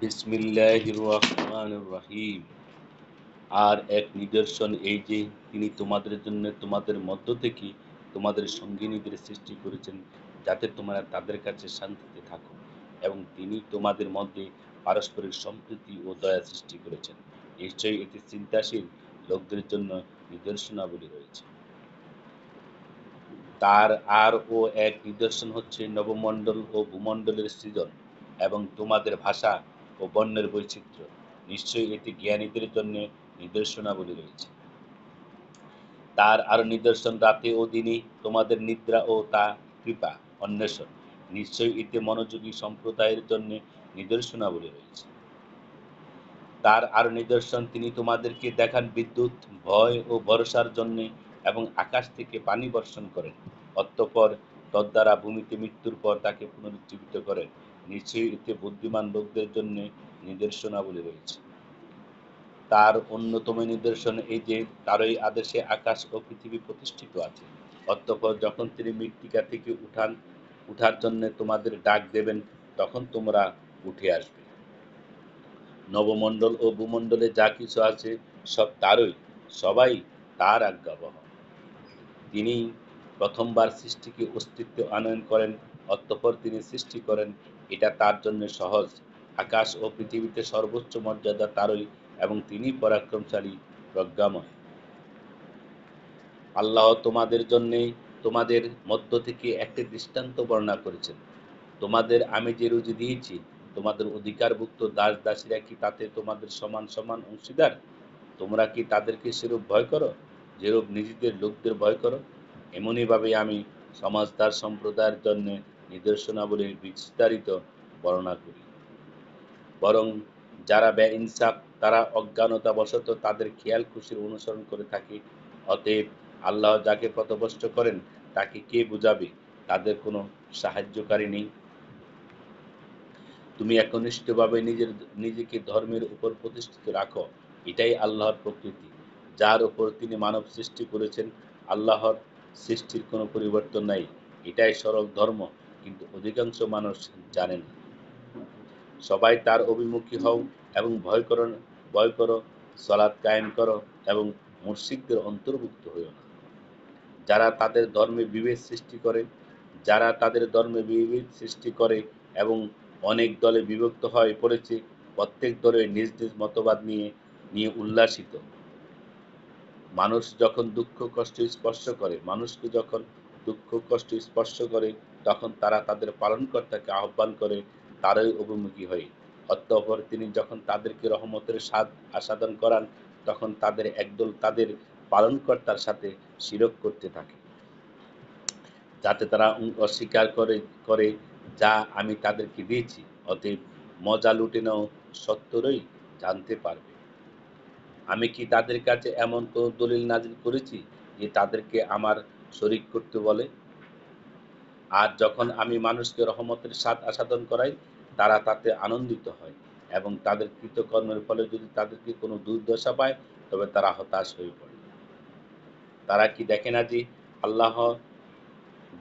বিসমিল্লাহির রহমানির রহিম। আর এক নিদর্শন এই যে, তিনি তোমাদের জন্য তোমাদের মধ্য থেকে তোমাদের সঙ্গিনীদের সৃষ্টি করেছেন, যাতে তোমরা তাদের কাছে শান্তিতে থাকো, এবং তিনি তোমাদের মধ্যে পারস্পরিক সম্প্রীতি ও দয়া সৃষ্টি করেছেন। নিশ্চয়ই এটি চিন্তাশীল লোকদের জন্য নিদর্শনাবলী রয়েছে। তার আরও এক নিদর্শন হচ্ছে নবমণ্ডল ও ভূমণ্ডলের সৃজন এবং তোমাদের ভাষা ও বর্ণের বৈচিত্র্য। নিশ্চয়ই এটি জ্ঞানীদের জন্য নিদর্শনাবলী রয়েছে। তার আরও নিদর্শন রাতে ও দিনে তোমাদের নিদ্রা ও তা কৃপা অন্বেষণ। নিশ্চয়ই এতে মনোযোগী সম্প্রদায়ের জন্য নিদর্শনাবলী রয়েছে। তার আরও নিদর্শন, তিনি তোমাদেরকে দেখান বিদ্যুৎ ভয় ও ভরসার জন্য এবং আকাশ থেকে পানি বর্ষণ করেন, অতঃপর তদ্বারা ভূমিতে মৃত্যুর পর তাকে পুনরুজ্জীবিত করেন। নিশ্চয়ই এতে বুদ্ধিমান লোকদের জন্য নিদর্শনাবলী রয়েছে। তার অন্যতম নিদর্শন এই যে, তারই আদেশে আকাশ ও পৃথিবী প্রতিষ্ঠিত আছে। অতঃপর যখন তিনি মৃত্তিকা থেকে উঠার জন্য তোমাদের ডাক দেবেন, তখন তোমরা উঠে আসবে। নবমণ্ডল ও ভূমণ্ডলে যা কিছু আছে সব তারই, সবাই তার আজ্ঞাবহ। তিনি প্রথমবার সৃষ্টিকে অস্তিত্ব আনয়ন করেন, অতঃপর তিনি সৃষ্টি করেন। এটা তার জন্য সহজ। আকাশ ও পৃথিবীতে সর্বোচ্চ মর্যাদা তারই, এবং তিনি পরাক্রমশালী প্রজ্ঞাময়। আল্লাহ তোমাদের জন্যে তোমাদের মধ্য থেকে একটি দৃষ্টান্ত বর্ণনা করেছেন। তোমাদের আমি যে রুজি দিয়েছি, তোমাদের অধিকারভুক্ত দাস দাসীরা কি তাতে তোমাদের সমান সমান অংশীদার? তোমরা কি তাদেরকে সেরূপ ভয় করো, যেরূপ নিজেদের লোকদের ভয় করো? এমনিভাবে আমি সমাজদার সম্প্রদায়ের জন্য নিদর্শনাবলীর বিস্তারিত বর্ণনা করি। বরং যারা বেইনসাফ, তারা অজ্ঞানতাবশত তাদের খেয়াল খুশির অনুসরণ করে থাকে। অতএব আল্লাহ যাকে পথভ্রষ্ট করেন, তাকে কে বুঝাবে? তাদের কোনো সাহায্যকারী নেই। তুমি একনিষ্ঠভাবে নিজেকে ধর্মের উপর প্রতিষ্ঠিত রাখো। এটাই আল্লাহর প্রকৃতি, যার উপর তিনি মানব সৃষ্টি করেছেন। আল্লাহর সৃষ্টির কোনো পরিবর্তন নাই। এটাই সরল ধর্ম, কিন্তু অধিকাংশ মানুষ জানে না। সবাই তার অভিমুখী হও এবং ভয় করো, সালাত কায়েম করো এবং মুশরিকদের অন্তর্ভুক্ত হইও না। যারা তাদের ধর্মে বিভেদ সৃষ্টি করে এবং অনেক দলে বিভক্ত হয়ে পড়েছে, প্রত্যেক দলে নিজ নিজ মতবাদ নিয়ে উল্লাসিত। মানুষকে যখন দুঃখ কষ্ট স্পর্শ করে, তখন তারা তাদের পালনকর্তাকে আহ্বান করে তারই অভিমুখী হয়ে। অতঃপর তিনি যখন তাদেরকে রহমতের স্বাদ আস্বাদন করান, তখন তাদের একদল তাদের পালনকর্তার সাথে শিরক করতে থাকে, যাতে তারা অস্বীকার করে যা আমি তাদেরকে দিয়েছি। অতএব মজা লুটে নাও, সত্যই জানতে পারবে। আমি কি তাদের কাছে এমন কোন দলিল নাজিল করেছি যে তাদেরকে আমার শরীক করতে বলে? আর যখন আমি মানুষকে রহমতের স্বাদ আস্বাদন করাই, তারা তাতে আনন্দিত হয়, এবং তাদের কৃতকর্মের ফলে যদি তাদেরকে কোনো দুর্দশা পায়, তবে তারা হতাশ হয়ে পড়ে। তারা কি দেখে না যে আল্লাহ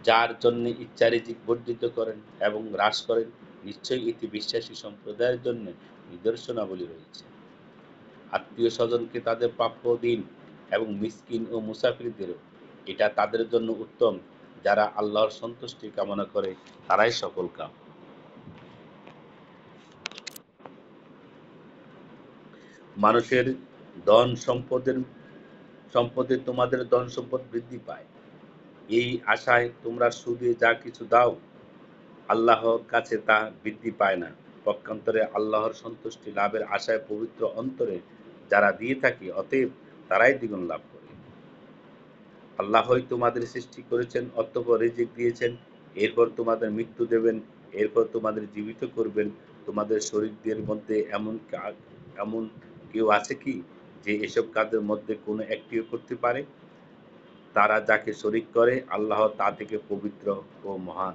যার জন্য ইচ্ছা রিজিক বর্ধিত করেন এবং হ্রাস করেন? নিশ্চয়ই এটি বিশ্বাসী সম্প্রদায়ের জন্য নিদর্শনাবলী রয়েছে। আত্মীয় স্বজনকে তাদের প্রাপ্য দিন, এবং মিসকিন ও মুসাফিরদেরও। এটা তাদের জন্য উত্তম, যারা আল্লাহর সন্তুষ্টি কামনা করে, তারাই সফল কাম। মানুষের ধন সম্পদে তোমাদের ধন সম্পদ বৃদ্ধি পায়, এই আশায় তোমরা সুদে যা কিছু দাও, আল্লাহর কাছে তা বৃদ্ধি পায় না। পক্ষান্তরে আল্লাহর সন্তুষ্টি লাভের আশায় পবিত্র অন্তরে যারা দিয়ে থাকে, অতএব তারাই দ্বিগুণ লাভ করে। আল্লাহই তোমাদের সৃষ্টি করেছেন, অতঃপর রিজিক দিয়েছেন, এরপর তোমাদের মৃত্যু দেবেন, এরপর তোমাদের জীবিত করবেন। তোমাদের শরীরদের মধ্যে এমন কেউ আছে কি যে এসব কাজের মধ্যে কোনো একটিও করতে পারে? তারা যাকে শরীক করে, আল্লাহ তা থেকে পবিত্র ও মহান।